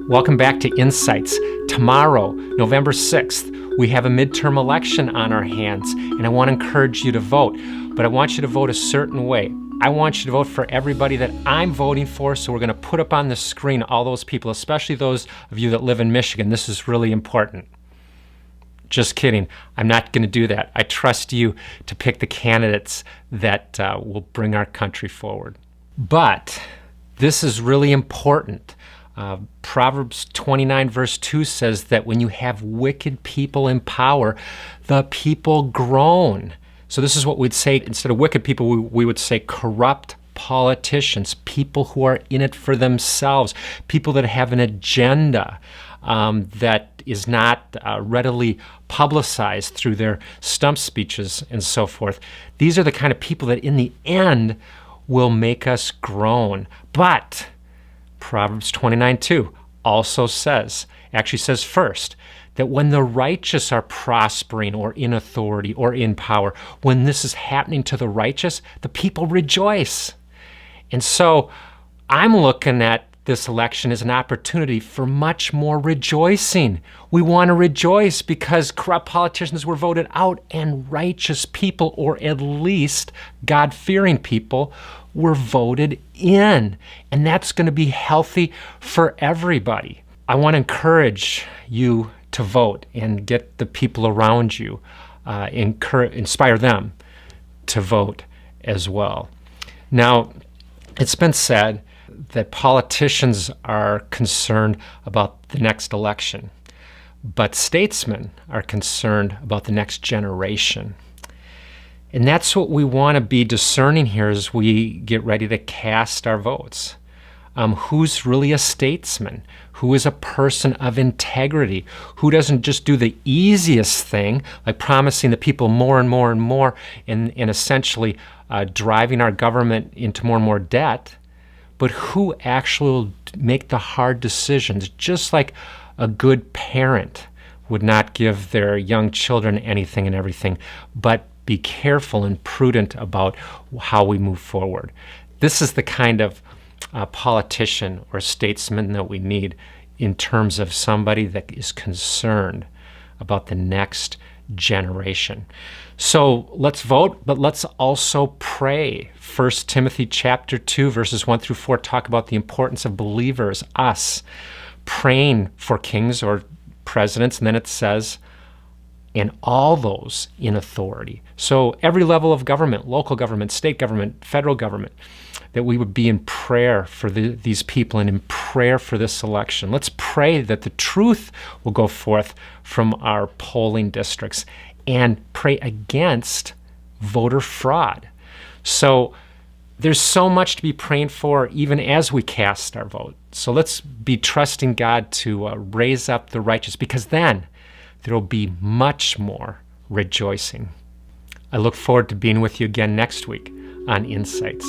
Welcome back to Insights. Tomorrow, November 6th, we have a midterm election on our hands, and I want to encourage you to vote. But I want you to vote a certain way. I want you to vote for everybody that I'm voting for, so we're going to put up on the screen all those people, especially those of you that live in Michigan. This is really important. Just kidding. I'm not going to do that. I trust you to pick the candidates that will bring our country forward. But this is really important. Proverbs 29 verse 2 says that when you have wicked people in power, the people groan. So this is what we'd say, instead of wicked people, we would say corrupt politicians, people who are in it for themselves, people that have an agenda that is not readily publicized through their stump speeches and so forth. These are the kind of people that in the end will make us groan. But Proverbs 29:2 also says, actually says first, that when the righteous are prospering or in authority or in power, when this is happening to the righteous, the people rejoice. And so I'm looking at this election as an opportunity for much more rejoicing. We want to rejoice because corrupt politicians were voted out and righteous people, or at least God-fearing people, were voted in. And that's going to be healthy for everybody. I want to encourage you to vote and get the people around you, inspire them to vote as well. Now, it's been said that politicians are concerned about the next election, but statesmen are concerned about the next generation. And that's what we want to be discerning here as we get ready to cast our votes. Who's really a statesman? Who is a person of integrity? Who doesn't just do the easiest thing, like promising the people more and more and more, and essentially driving our government into more and more debt, but who actually will make the hard decisions, just like a good parent would not give their young children anything and everything, but be careful and prudent about how we move forward. This is the kind of politician or statesman that we need in terms of somebody that is concerned about the next generation. So let's vote, but let's also pray. 1 Timothy chapter 2, verses 1 through 4 talk about the importance of believers, us, praying for kings or presidents, and then it says, and all those in authority. So every level of government, local government, state government, federal government, that we would be in prayer for these people and in prayer for this election. Let's pray that the truth will go forth from our polling districts and pray against voter fraud. So there's so much to be praying for even as we cast our vote. So let's be trusting God to raise up the righteous, because then there will be much more rejoicing. I look forward to being with you again next week on Insights.